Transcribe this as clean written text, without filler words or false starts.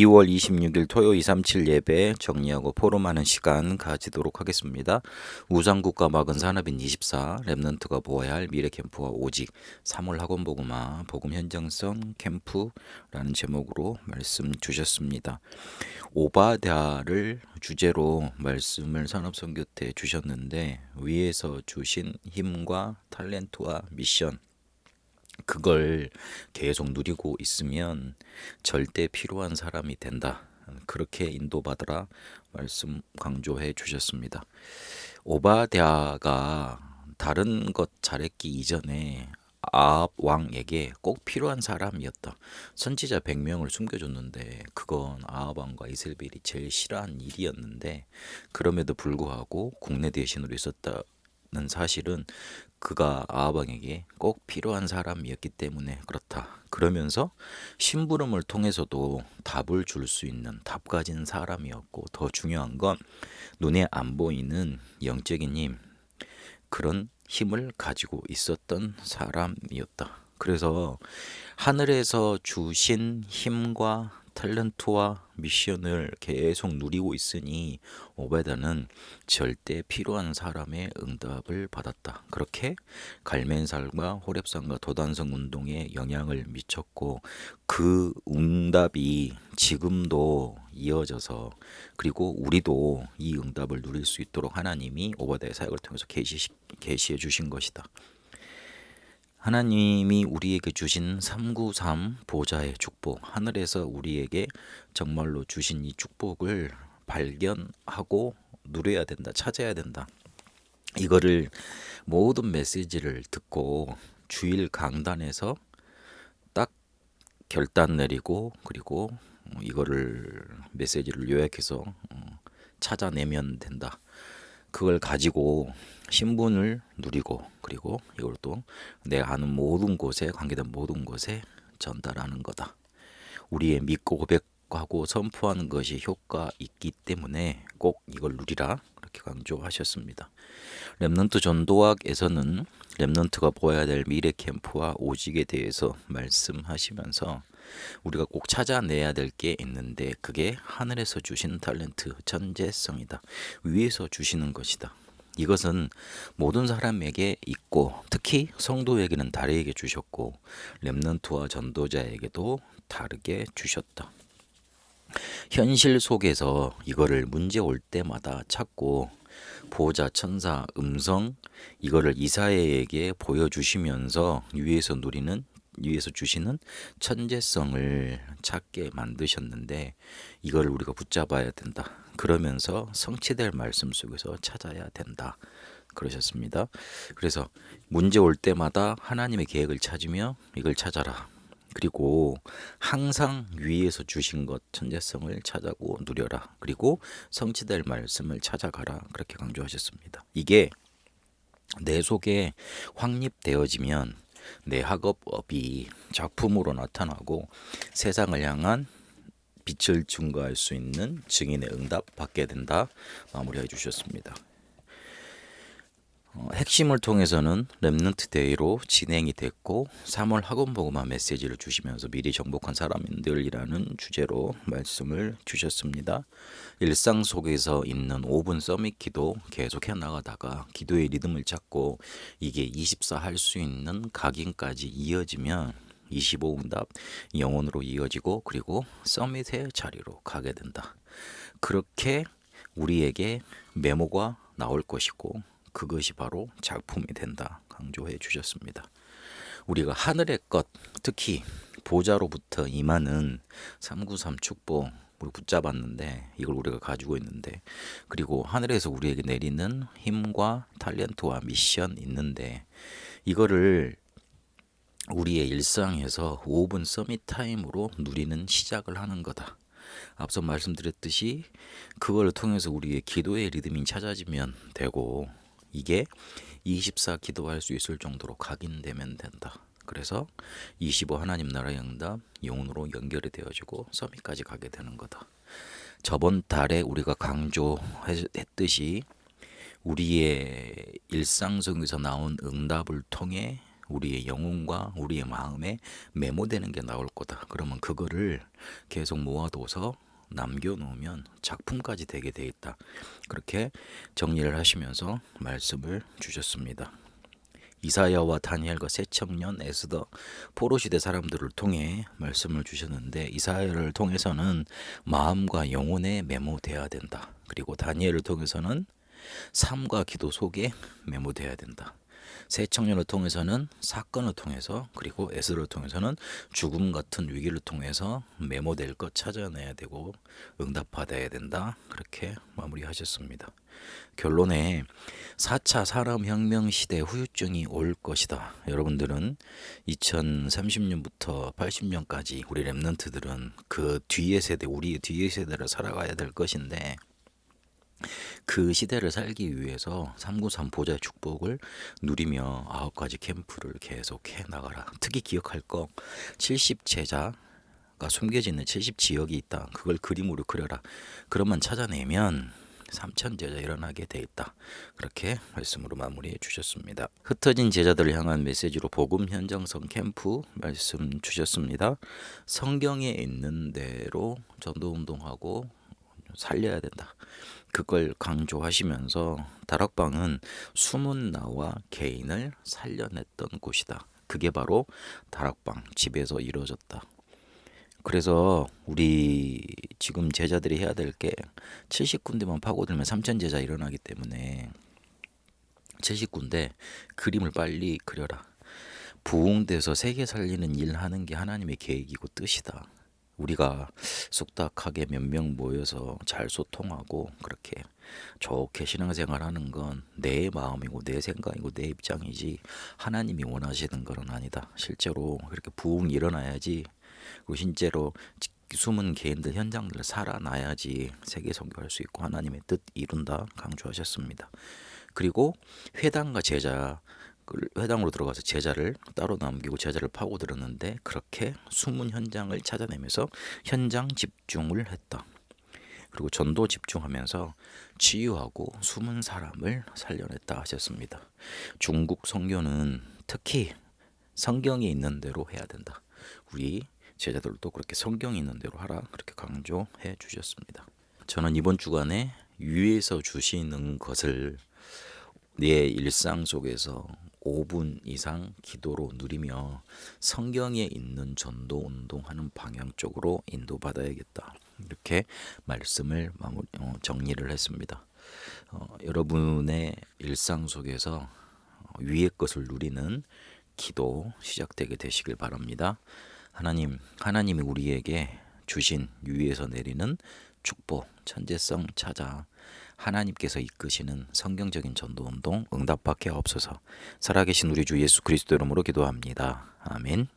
2월 26일 토요 237 예배 정리하고 포럼하는 시간 가지도록 하겠습니다. 우상국가 막은 산업인 24 랩넌트가 보아야 할 미래 캠프와 오직 3월 학원 복음화 복음 현장성 캠프라는 제목으로 말씀 주셨습니다. 오바댜를 주제로 말씀을 산업선교 때 주셨는데 위에서 주신 힘과 탤런트와 미션 그걸 계속 누리고 있으면 절대 필요한 사람이 된다. 그렇게 인도받으라 말씀 강조해 주셨습니다. 오바댜가 다른 것 잘했기 이전에 아합 왕에게 꼭 필요한 사람이었다. 선지자 100명을 숨겨줬는데 그건 아합 왕과 이세벨이 제일 싫어한 일이었는데 그럼에도 불구하고 국내 대신으로 있었다는 사실은 그가 아합 왕에게 꼭 필요한 사람이었기 때문에 그렇다. 그러면서 심부름을 통해서도 답을 줄 수 있는 답 가진 사람이었고 더 중요한 건 눈에 안 보이는 영적인 힘 그런 힘을 가지고 있었던 사람이었다. 그래서 하늘에서 주신 힘과 탤런트와 미션을 계속 누리고 있으니 오베다는 절대 필요한 사람의 응답을 받았다. 그렇게 갈멜산과 호렙산과 도단성 운동에 영향을 미쳤고 그 응답이 지금도 이어져서 그리고 우리도 이 응답을 누릴 수 있도록 하나님이 오베다의 사역을 통해서 계시해 주신 것이다. 하나님이 우리에게 주신 393 보좌의 축복, 하늘에서 우리에게 정말로 주신 이 축복을 발견하고 누려야 된다, 찾아야 된다. 이거를 모든 메시지를 듣고 주일 강단에서 딱 결단 내리고 그리고 이거를 메시지를 요약해서 찾아내면 된다. 그걸 가지고 신분을 누리고 그리고 이걸 또 내가 아는 모든 곳에 관계된 모든 곳에 전달하는 거다. 우리의 믿고 고백하고 선포하는 것이 효과 있기 때문에 꼭 이걸 누리라 그렇게 강조하셨습니다. 랩넌트 전도학에서는 랩넌트가 보아야 될 미래 캠프와 오직에 대해서 말씀하시면서 우리가 꼭 찾아내야 될 게 있는데 그게 하늘에서 주신 탤런트 천재성이다. 위에서 주시는 것이다. 이것은 모든 사람에게 있고 특히 성도에게는 다르게 주셨고 랩넌트와 전도자에게도 다르게 주셨다. 현실 속에서 이거를 문제 올 때마다 찾고 보호자 천사 음성 이거를 이사야에게 보여주시면서 위에서 주시는 천재성을 찾게 만드셨는데 이걸 우리가 붙잡아야 된다. 그러면서 성취될 말씀 속에서 찾아야 된다. 그러셨습니다. 그래서 문제 올 때마다 하나님의 계획을 찾으며 이걸 찾아라. 그리고 항상 위에서 주신 것 천재성을 찾아고 누려라. 그리고 성취될 말씀을 찾아가라. 그렇게 강조하셨습니다. 이게 내 속에 확립되어지면 내 학업업이 작품으로 나타나고 세상을 향한 빛을 증거할 수 있는 증인의 응답 받게 된다. 마무리해 주셨습니다. 핵심을 통해서는 랩넌트 데이로 진행이 됐고 3월 학원 복음화 메시지를 주시면서 미리 정복한 사람들이라는 주제로 말씀을 주셨습니다. 일상 속에서 있는 5분 서밋 기도 계속해 나가다가 기도의 리듬을 잡고 이게 24 할 수 있는 각인까지 이어지면 25 응답 영혼으로 이어지고 그리고 서밋의 자리로 가게 된다. 그렇게 우리에게 메모가 나올 것이고 그것이 바로 작품이 된다 강조해 주셨습니다. 우리가 하늘의 것 특히 보좌로부터 임하는 393 축복 우리 붙잡았는데 이걸 우리가 가지고 있는데 그리고 하늘에서 우리에게 내리는 힘과 탤런트와 미션 있는데 이거를 우리의 일상에서 5분 서밋 타임으로 누리는 시작을 하는 거다. 앞서 말씀드렸듯이 그걸 통해서 우리의 기도의 리듬이 찾아지면 되고 이게 24 기도할 수 있을 정도로 각인되면 된다. 그래서 25 하나님 나라의 응답 영혼으로 연결이 되어지고 서밋까지 가게 되는 거다. 저번 달에 우리가 강조했듯이 우리의 일상 속에서 나온 응답을 통해 우리의 영혼과 우리의 마음에 메모되는 게 나올 거다. 그러면 그거를 계속 모아둬서 남겨놓으면 작품까지 되게 돼 있다. 그렇게 정리를 하시면서 말씀을 주셨습니다. 이사야와 다니엘과 새 청년 에스더 포로 시대 사람들을 통해 말씀을 주셨는데, 이사야를 통해서는 마음과 영혼에 메모돼야 된다. 그리고 다니엘을 통해서는 삶과 기도 속에 메모돼야 된다. 새 청년을 통해서는 사건을 통해서, 그리고 에스더를 통해서는 죽음 같은 위기를 통해서 메모될 것 찾아내야 되고 응답받아야 된다. 그렇게 마무리하셨습니다. 결론에 4차 산업혁명 시대 후유증이 올 것이다. 여러분들은 2030년부터 80년까지 우리 랩런트들은 그 뒤의 세대, 우리의 뒤의 세대를 살아가야 될 것인데, 그 시대를 살기 위해서 393 보좌의 축복을 누리며 9가지 캠프를 계속해 나가라. 특히 기억할 거, 70제자가 숨겨져 있는 70지역이 있다. 그걸 그림으로 그려라. 그것만 찾아내면 3,000제자 일어나게 돼 있다. 그렇게 말씀으로 마무리해 주셨습니다. 흩어진 제자들을 향한 메시지로 복음 현장성 캠프 말씀 주셨습니다. 성경에 있는 대로 전도운동하고 살려야 된다. 그걸 강조하시면서 다락방은 숨은 나와 개인을 살려냈던 곳이다. 그게 바로 다락방, 집에서 이루어졌다. 그래서 우리 지금 제자들이 해야 될 게 70군데만 파고들면 3,000제자 일어나기 때문에 70군데 그림을 빨리 그려라. 부흥돼서 세계 살리는 일 하는 게 하나님의 계획이고 뜻이다. 우리가 쑥닥하게 몇 명 모여서 잘 소통하고 그렇게 좋게 신앙생활하는 건 내 마음이고 내 생각이고 내 입장이지 하나님이 원하시는 건 아니다. 실제로 그렇게 부흥이 일어나야지, 그리고 실제로 숨은 개인들 현장들을 살아나야지 세계 선교할 수 있고 하나님의 뜻 이룬다 강조하셨습니다. 그리고 회당과 제자, 회당으로 들어가서 제자를 따로 남기고 제자를 파고들었는데, 그렇게 숨은 현장을 찾아내면서 현장 집중을 했다. 그리고 전도 집중하면서 치유하고 숨은 사람을 살려냈다 하셨습니다. 중국 선교는 특히 성경에 있는 대로 해야 된다. 우리 제자들도 그렇게 성경이 있는 대로 하라. 그렇게 강조해 주셨습니다. 저는 이번 주간에 위에서 주시는 것을 내 일상 속에서 5분 이상 기도로 누리며 성경에 있는 전도 운동하는 방향 쪽으로 인도받아야겠다. 이렇게 말씀을 정리를 했습니다. 여러분의 일상 속에서 위의 것을 누리는 기도 시작되게 되시길 바랍니다. 하나님이 우리에게 주신 위에서 내리는 축복, 천재성 찾아 하나님께서 이끄시는 성경적인 전도운동 응답받게 하옵소서. 살아계신 우리 주 예수 그리스도 이름으로 기도합니다. 아멘.